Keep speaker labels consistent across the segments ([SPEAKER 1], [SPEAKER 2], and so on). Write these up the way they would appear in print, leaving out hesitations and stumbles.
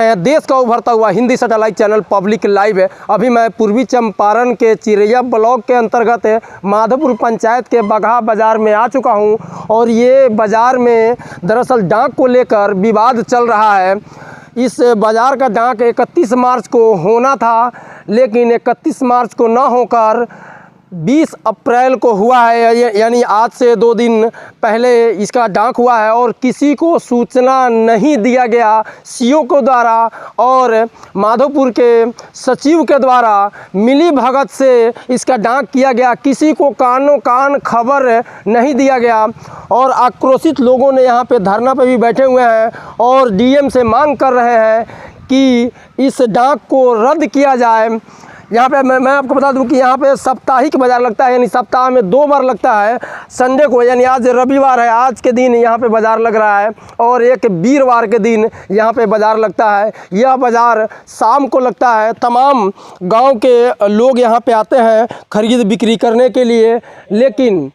[SPEAKER 1] देश का उभरता हुआ Hindi satellite channel public live है। अभी मैं पूर्वी चंपारण के चिरैया ब्लॉक के अंतर्गत माधोपुर पंचायत के बगहा बाज़ार में आ चुका हूं और ये बाज़ार में दरअसल डाक को लेकर विवाद चल रहा है। इस बाज़ार का डाक 31 मार्च को होना था, लेकिन 31 मार्च को न होकर 20 अप्रैल को हुआ है, यानी आज से 2 दिन पहले इसका डाक हुआ है और किसी को सूचना नहीं दिया गया सीओ के द्वारा और माधोपुर के सचिव के द्वारा मिली भगत से इसका डाक किया गया। किसी को कानों कान खबर नहीं दिया गया और आक्रोशित लोगों ने यहाँ पे धरना पे भी बैठे हुए हैं और डीएम से मांग कर रहे हैं कि इस डाक को रद्द किया जाए। यहाँ पे मैं आपको बता दूं कि यहाँ पे साप्ताहिक बाज़ार लगता है, यानी सप्ताह में 2 बार लगता है। संडे को, यानी आज रविवार है, आज के दिन यहाँ पे बाज़ार लग रहा है और एक वीरवार के दिन यहाँ पे बाज़ार लगता है। यह बाज़ार शाम को लगता है। तमाम गांव के लोग यहाँ पे आते हैं खरीद बिक्री करने के लिए, लेकिन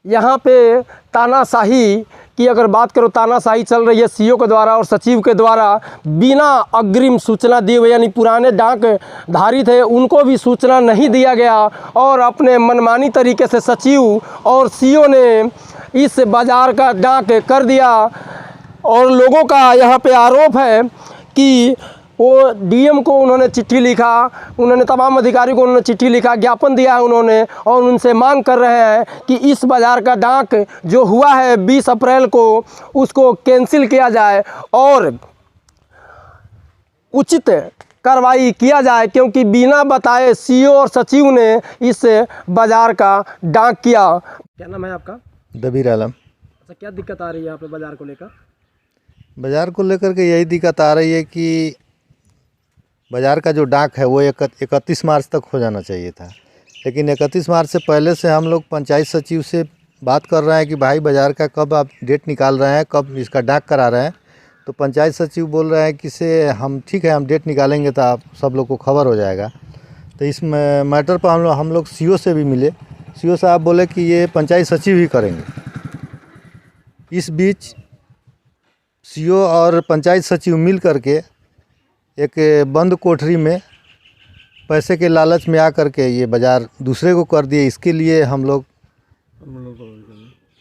[SPEAKER 1] यहाँ पे तानाशाही की अगर बात करो, तानाशाही चल रही है सीओ के द्वारा और सचिव के द्वारा बिना अग्रिम सूचना दिए हुए, यानी पुराने डाक धारी थे उनको भी सूचना नहीं दिया गया और अपने मनमानी तरीके से सचिव और सीओ ने इस बाज़ार का डाक कर दिया। और लोगों का यहाँ पे आरोप है कि वो डीएम को उन्होंने चिट्ठी लिखा, उन्होंने तमाम अधिकारी को उन्होंने चिट्ठी लिखा, ज्ञापन दिया है उन्होंने और उनसे मांग कर रहे हैं कि इस बाज़ार का डाक जो हुआ है 20 अप्रैल को उसको कैंसिल किया जाए और उचित कार्रवाई किया जाए, क्योंकि बिना बताए सीओ और सचिव ने इस बाज़ार का डाक किया। क्या नाम है आपका?
[SPEAKER 2] दबीर आलम।
[SPEAKER 1] अच्छा, क्या दिक्कत आ रही है यहाँ पे बाज़ार को लेकर?
[SPEAKER 2] बाज़ार को लेकर के यही दिक्कत आ रही है कि बाज़ार का जो डाक है वो 31 मार्च तक हो जाना चाहिए था, लेकिन 31 मार्च से पहले से हम लोग पंचायत सचिव से बात कर रहे हैं कि भाई बाज़ार का कब आप डेट निकाल रहे हैं, कब इसका डाक करा रहे हैं। तो पंचायत सचिव बोल रहे हैं कि से हम ठीक है, हम डेट निकालेंगे तो आप सब लोग को खबर हो जाएगा। तो इस मैटर पर हम लोग सीओ से भी मिले। सीओ साहब बोले कि ये पंचायत सचिव ही करेंगे। इस बीच सीओ और पंचायत सचिव मिल करके एक बंद कोठरी में पैसे के लालच में आकर के ये बाज़ार दूसरे को कर दिए। इसके लिए हम लोग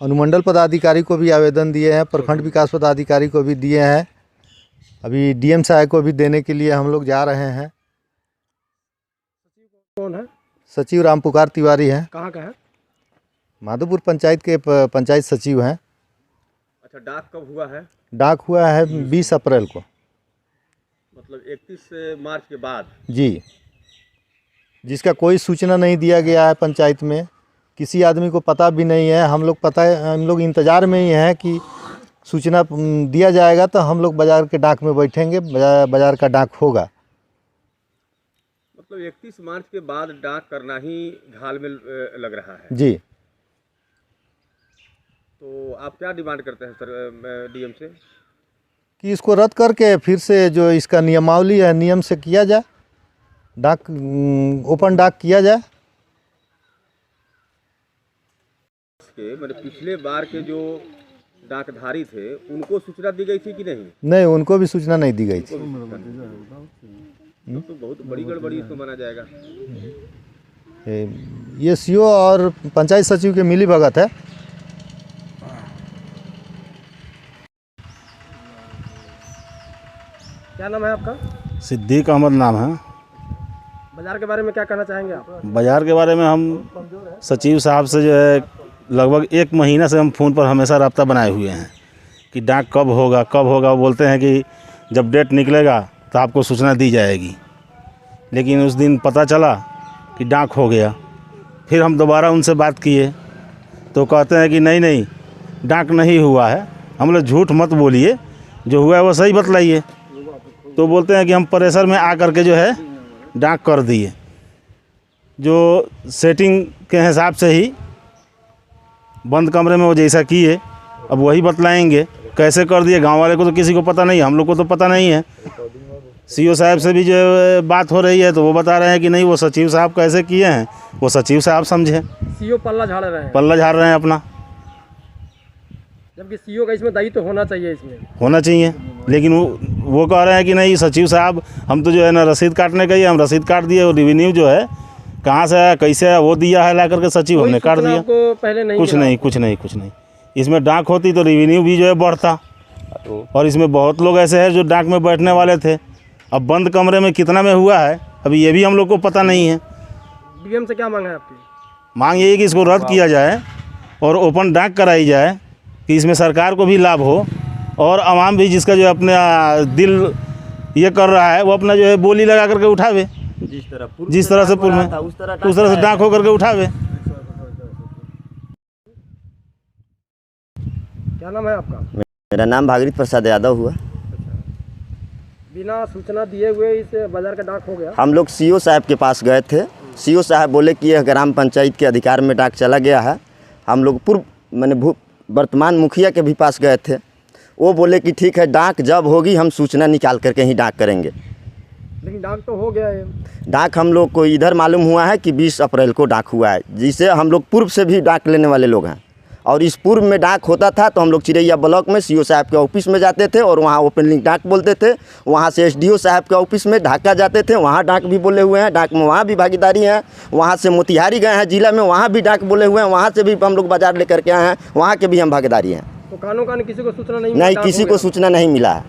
[SPEAKER 2] अनुमंडल पदाधिकारी को भी आवेदन दिए हैं, प्रखंड विकास पदाधिकारी को भी दिए हैं, अभी डीएम साहब को भी देने के लिए हम लोग जा रहे हैं।
[SPEAKER 1] कौन है
[SPEAKER 2] सचिव? रामपुकार तिवारी हैं।
[SPEAKER 1] कहाँ का है?
[SPEAKER 2] माधोपुर पंचायत के पंचायत सचिव हैं।
[SPEAKER 1] अच्छा, डाक कब हुआ है?
[SPEAKER 2] डाक हुआ है 20 अप्रैल को,
[SPEAKER 1] मतलब 31 मार्च के बाद
[SPEAKER 2] जी, जिसका कोई सूचना नहीं दिया गया है पंचायत में, किसी आदमी को पता भी नहीं है। हम लोग इंतज़ार में ही हैं कि सूचना दिया जाएगा तो हम लोग बाज़ार के डाक में बैठेंगे, बाज़ार का डाक होगा।
[SPEAKER 1] मतलब 31 मार्च के बाद डाक करना ही घाल में लग रहा है
[SPEAKER 2] जी।
[SPEAKER 1] तो आप क्या डिमांड करते हैं सर डीएम से?
[SPEAKER 2] कि इसको रद्द करके फिर से जो इसका नियमावली है नियम से किया जाए, डाक ओपन डाक किया जाए।
[SPEAKER 1] मैंने पिछले बार के जो डाकधारी थे उनको सूचना दी गई थी कि नहीं?
[SPEAKER 2] नहीं, उनको भी सूचना नहीं दी गई थी।
[SPEAKER 1] तो बहुत बड़ी गड़बड़ी इसको माना जाएगा।
[SPEAKER 2] ये सीओ और पंचायत सचिव के मिली भगत है।
[SPEAKER 1] क्या नाम है आपका?
[SPEAKER 3] सिद्दीक अहमद नाम है।
[SPEAKER 1] बाज़ार के बारे में क्या कहना चाहेंगे आप?
[SPEAKER 3] बाज़ार के बारे में हम सचिव साहब से जो है लगभग 1 महीना से हम फ़ोन पर हमेशा रब्ता बनाए हुए हैं कि डाक कब होगा कब होगा। वो बोलते हैं कि जब डेट निकलेगा तो आपको सूचना दी जाएगी, लेकिन उस दिन पता चला कि डाक हो गया। फिर हम दोबारा उनसे बात किए तो कहते हैं कि नहीं डाक नहीं हुआ है। हम लोग झूठ मत बोलिए, जो हुआ है वो सही बतलाइए। तो बोलते हैं कि हम प्रेशर में आकर के जो है डाक कर दिए, जो सेटिंग के हिसाब से ही बंद कमरे में वो जैसा किए अब वही बतलाएंगे। कैसे कर दिए गांव वाले को तो किसी को पता नहीं, हम लोग को तो पता नहीं है। सीओ साहब से भी जो बात हो रही है तो वो बता रहे हैं कि नहीं, वो सचिव साहब कैसे किए हैं वो सचिव साहब समझे।
[SPEAKER 1] सीओ पल्ला झाड़ रहे हैं
[SPEAKER 3] अपना।
[SPEAKER 1] जबकि सीईओ का इसमें दायित्व तो होना चाहिए, इसमें
[SPEAKER 3] होना चाहिए, लेकिन वो कह रहे हैं कि नहीं सचिव साहब हम तो जो है ना रसीद काटने का ही, हम रसीद काट दिए और रेवेन्यू जो है कहाँ से है कैसे है वो दिया है ला करके सचिव हमने काट दिया।
[SPEAKER 1] पहले नहीं
[SPEAKER 3] कुछ नहीं। इसमें डाक होती तो रेवेन्यू भी जो है बढ़ता। और इसमें बहुत लोग ऐसे हैं जो डाक में बैठने वाले थे, अब बंद कमरे में कितना में हुआ है अभी ये भी हम लोग को पता नहीं है।
[SPEAKER 1] डीएम से क्या मांग है आपकी?
[SPEAKER 3] मांग यही कि इसको रद्द किया जाए और ओपन डाक कराई जाए कि इसमें सरकार को भी लाभ हो और आवाम भी जिसका जो अपना दिल ये कर रहा है वो अपना जो है बोली लगा करके उठावे, जिस तरह से पूर्व में उस तरह से डाक हो करके उठावे।
[SPEAKER 1] क्या नाम है आपका?
[SPEAKER 4] मेरा नाम भागीरथ प्रसाद यादव हुआ।
[SPEAKER 1] बिना सूचना दिए हुए इस बाजार का डाक हो गया।
[SPEAKER 4] हम लोग सीईओ साहब के पास गए थे, सीईओ साहब बोले कि यह ग्राम पंचायत के अधिकार में डाक चला गया है। हम लोग वर्तमान मुखिया के भी पास गए थे, वो बोले कि ठीक है डाक जब होगी हम सूचना निकाल करके ही डाक करेंगे।
[SPEAKER 1] लेकिन डाक तो हो गया है।
[SPEAKER 4] डाक हम लोग को इधर मालूम हुआ है कि 20 अप्रैल को डाक हुआ है, जिसे हम लोग पूर्व से भी डाक लेने वाले लोग हैं। और इस पूर्व में डाक होता था तो हम लोग चिरैया ब्लॉक में सीईओ साहब के ऑफिस में जाते थे और वहाँ ओपन लिंक डाक बोलते थे। वहाँ से एसडीओ साहब के ऑफिस में ढाका जाते थे, वहाँ डाक भी बोले हुए हैं, डाक में वहाँ भी भागीदारी है। वहाँ से मोतिहारी गए हैं जिला में, वहाँ भी डाक बोले हुए हैं, वहाँ से भी हम लोग बाजार लेकर के आए हैं, वहाँ के भी हम भागीदारी हैं।
[SPEAKER 1] तो कानून किसी को सूचना
[SPEAKER 4] नहीं, किसी को सूचना नहीं मिला है।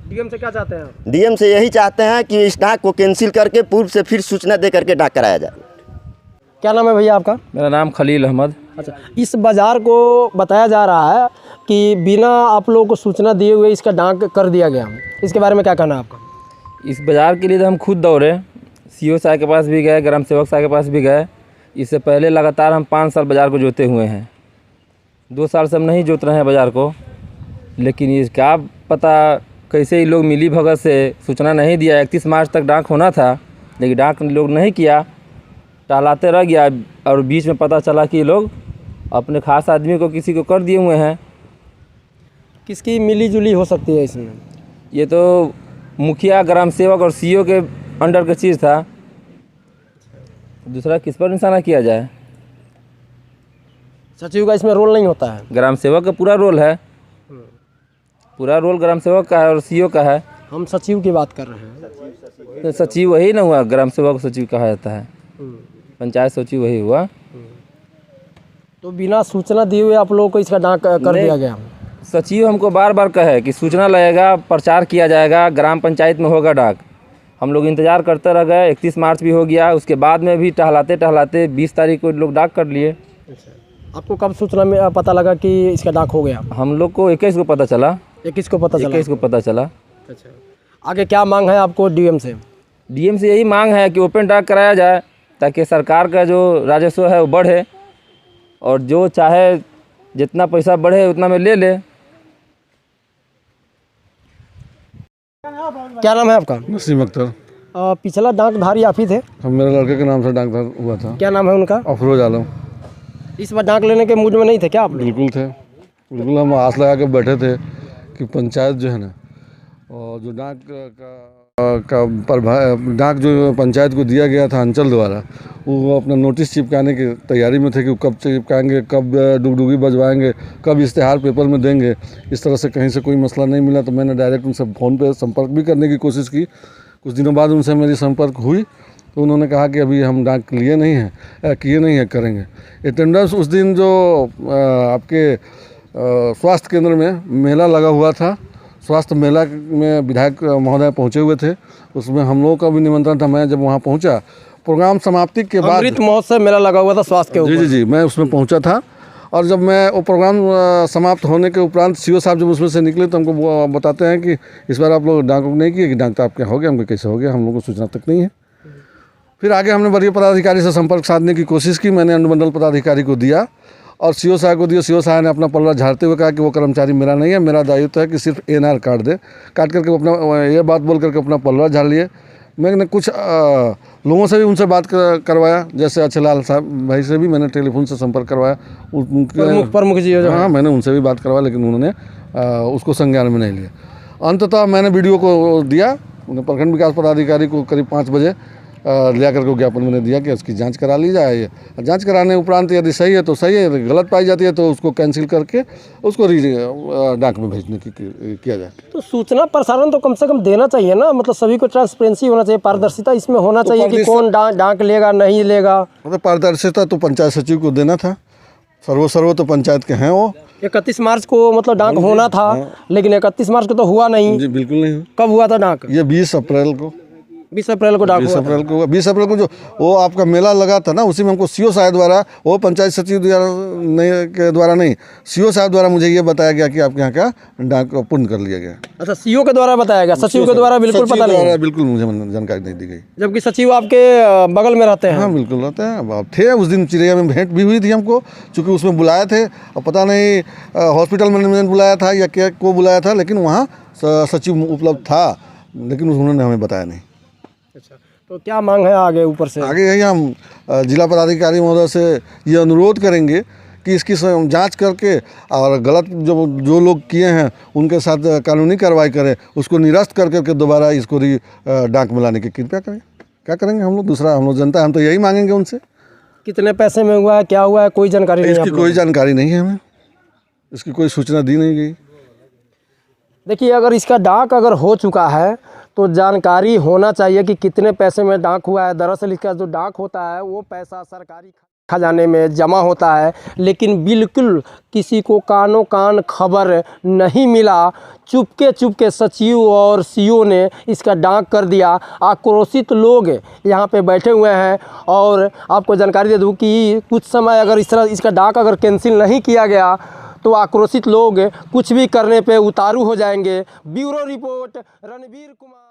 [SPEAKER 1] डीएम से क्या चाहते हैं आप?
[SPEAKER 4] डीएम से यही चाहते हैं कि इस डाक को कैंसिल करके पूर्व से फिर सूचना दे करके डाक कराया जाए।
[SPEAKER 1] क्या नाम है भैया आपका?
[SPEAKER 5] मेरा नाम खलील अहमद।
[SPEAKER 1] अच्छा, इस बाज़ार को बताया जा रहा है कि बिना आप लोगों को सूचना दिए हुए इसका डाक कर दिया गया, इसके बारे में क्या कहना है आपका?
[SPEAKER 5] इस बाज़ार के लिए तो हम खुद दौड़े, सीईओ साहब के पास भी गए, ग्राम सेवक साहब के पास भी गए। इससे पहले लगातार हम 5 साल बाज़ार को जोते हुए हैं। 2 साल से हम नहीं जोत रहे हैं बाज़ार को, लेकिन ये क्या पता कैसे ही लोग मिली भगत से सूचना नहीं दिया। 31 मार्च तक डाक होना था, लेकिन डाक लोग नहीं किया, टहलाते रह गया। और बीच में पता चला कि लोग अपने खास आदमी को किसी को कर दिए हुए हैं।
[SPEAKER 1] किसकी मिली-जुली हो सकती है इसमें?
[SPEAKER 5] ये तो मुखिया, ग्राम सेवक और सीईओ के अंडर का चीज़ था, दूसरा किस पर निशाना किया जाए?
[SPEAKER 1] सचिव का इसमें रोल नहीं होता है?
[SPEAKER 5] ग्राम सेवक का पूरा रोल है, पूरा रोल ग्राम सेवक का है और सीईओ का है।
[SPEAKER 1] हम सचिव की बात कर रहे हैं।
[SPEAKER 5] तो सचिव वही ना हुआ, ग्राम सेवक सचिव कहा जाता है, पंचायत सचिव वही हुआ।
[SPEAKER 1] तो बिना सूचना दिए हुए आप लोगों को इसका डाक कर दिया गया?
[SPEAKER 5] सचिव हमको बार बार कहे कि सूचना लगेगा, प्रचार किया जाएगा, ग्राम पंचायत में होगा डाक। हम लोग इंतज़ार करते रह गए। 31 मार्च भी हो गया, उसके बाद में भी टहलाते टहलाते 20 तारीख को लोग डाक कर लिए।
[SPEAKER 1] आपको कब सूचना में पता लगा कि इसका डाक हो गया?
[SPEAKER 5] हम लोग को 21 को पता चला।
[SPEAKER 1] 21 को पता चला?
[SPEAKER 5] 21 को पता चला।
[SPEAKER 1] अच्छा, आगे क्या मांग है आपको डीएम से?
[SPEAKER 5] डीएम से यही मांग है कि ओपन डाक कराया जाए ताकि सरकार का जो राजस्व है वो बढ़े और जो चाहे जितना पैसा बढ़े उतना में ले ले।
[SPEAKER 1] क्या नाम है आपका?
[SPEAKER 6] नसीम अख्तर।
[SPEAKER 1] पिछला डाकधारी आप ही थे?
[SPEAKER 6] हम मेरे लड़के के नाम से डाकधार हुआ था।
[SPEAKER 1] क्या नाम है उनका?
[SPEAKER 6] अफरोज आलम।
[SPEAKER 1] इस बार डाक लेने के मूड में नहीं थे क्या आप लोग?
[SPEAKER 6] बिल्कुल थे, बिल्कुल। हम आस लगा के बैठे थे कि पंचायत जो है ना, और जो डाक जो पंचायत को दिया गया था अंचल द्वारा, वो अपना नोटिस चिपकाने की तैयारी में थे कि कब चिपकाएंगे, कब डुगडुगी बजवाएंगे, कब इश्तेहार पेपर में देंगे। इस तरह से कहीं से कोई मसला नहीं मिला, तो मैंने डायरेक्ट उनसे फ़ोन पे संपर्क भी करने की कोशिश की। कुछ दिनों बाद उनसे मेरी संपर्क हुई तो उन्होंने कहा कि अभी हम डाक किए नहीं हैं, करेंगे। अटेंडेंस उस दिन जो आपके स्वास्थ्य केंद्र में मेला लगा हुआ था, स्वास्थ्य मेला में विधायक महोदय पहुंचे हुए थे, उसमें हम लोगों का भी निमंत्रण था। मैं जब वहां पहुंचा, प्रोग्राम समाप्ति के बाद
[SPEAKER 1] अमृत महोत्सव मेला लगा हुआ था स्वास्थ्य के ऊपर।
[SPEAKER 6] जी, मैं उसमें पहुंचा था। और जब मैं वो प्रोग्राम समाप्त होने के उपरांत सीईओ साहब जब उसमें से निकले तो हमको बताते हैं कि इस बार आप लोग डाक नहीं किए, कि डाक तो आपके हो गया। हमको कैसे हो गया, हम लोग को सूचना तक नहीं है। फिर आगे हमने वरीय पदाधिकारी से संपर्क साधने की कोशिश की, मैंने अनुमंडल पदाधिकारी को दिया और सीईओ साहब को दिया। सीईओ साहब ने अपना पल्ला झाड़ते हुए कहा कि वो कर्मचारी मेरा नहीं है, मेरा दायित्व है कि सिर्फ एनआर काट दे। काट करके अपना ये बात बोल करके अपना पल्ला झाड़ लिए। मैंने कुछ लोगों से भी उनसे बात करवाया, जैसे अच्छेलाल साहब भाई से भी मैंने टेलीफोन से संपर्क करवाया।
[SPEAKER 1] प्रमुख जी हो जो,
[SPEAKER 6] हाँ, मैंने उनसे भी बात करवाया, लेकिन उन्होंने उसको संज्ञान में नहीं लिया। अंततः मैंने वीडियो को दिया उन्हें, प्रखंड विकास पदाधिकारी को करीब 5 बजे लिया करके ज्ञापन मैंने दिया कि उसकी जांच करा ली जाए। जांच कराने उपरांत यदि सही है तो सही है, यदि गलत पाई जाती है तो उसको कैंसिल करके उसको डाक में भेजने की किया जाए।
[SPEAKER 1] तो सूचना प्रसारण तो कम से कम देना चाहिए ना, मतलब सभी को ट्रांसपेरेंसी होना चाहिए, पारदर्शिता इसमें होना चाहिए कि कौन डाक लेगा नहीं लेगा।
[SPEAKER 6] मतलब पारदर्शिता तो पंचायत सचिव को देना था, सर्व तो पंचायत के हैं वो।
[SPEAKER 1] 31 मार्च को मतलब डाक होना था, लेकिन 31 मार्च को तो हुआ नहीं।
[SPEAKER 6] जी बिल्कुल नहीं।
[SPEAKER 1] कब हुआ था डाक?
[SPEAKER 6] ये 20 अप्रैल को
[SPEAKER 1] 20 अप्रैल को डाक
[SPEAKER 6] 20
[SPEAKER 1] हुआ
[SPEAKER 6] अप्रैल को 20 अप्रैल को जो वो आपका मेला लगा था ना, उसी में हमको सीओ साहब द्वारा, वो पंचायत सचिव द्वारा नहीं, सीओ साहब द्वारा मुझे ये बताया गया कि आपके यहाँ का डाक पूर्ण कर लिया गया।
[SPEAKER 1] अच्छा, सीओ के द्वारा बताया गया, सचिव के द्वारा बिल्कुल पता नहीं?
[SPEAKER 6] बिल्कुल मुझे जानकारी नहीं दी गई,
[SPEAKER 1] जबकि सचिव आपके बगल में रहते हैं।
[SPEAKER 6] हाँ बिल्कुल रहते हैं। अब थे उस दिन चिरैया में भेंट भी हुई थी हमको, चूँकि उसमें बुलाए थे, और पता नहीं हॉस्पिटल मैनेजमेंट बुलाया था या क्या को बुलाया था, लेकिन वहाँ सचिव उपलब्ध था, लेकिन उन्होंने हमें बताया नहीं।
[SPEAKER 1] अच्छा, तो क्या मांग है आगे ऊपर से?
[SPEAKER 6] आगे यही हम जिला पदाधिकारी महोदय से ये अनुरोध करेंगे कि इसकी जांच करके और गलत जो लोग किए हैं उनके साथ कानूनी कार्रवाई करें, उसको निरस्त करके दोबारा इसको डाक में लाने की कृपया करें। क्या करेंगे हम लोग, दूसरा हम लोग जनता, हम तो यही मांगेंगे उनसे।
[SPEAKER 1] कितने पैसे में हुआ है, क्या हुआ है, कोई जानकारी नहीं?
[SPEAKER 6] इसकी कोई जानकारी नहीं है हमें, इसकी कोई सूचना दी नहीं गई।
[SPEAKER 1] देखिए, अगर इसका डाक अगर हो चुका है तो जानकारी होना चाहिए कि कितने पैसे में डाक हुआ है। दरअसल इसका जो डाक होता है वो पैसा सरकारी खजाने में जमा होता है, लेकिन बिल्कुल किसी को कानो कान खबर नहीं मिला। चुपके सचिव और सीओ ने इसका डाक कर दिया। आक्रोशित लोग यहाँ पे बैठे हुए हैं, और आपको जानकारी दे दूँ कि कुछ समय अगर इस तरह इसका डाक अगर कैंसिल नहीं किया गया तो आक्रोशित लोग कुछ भी करने पे उतारू हो जाएंगे। Bureau report, Ranveer Kumar.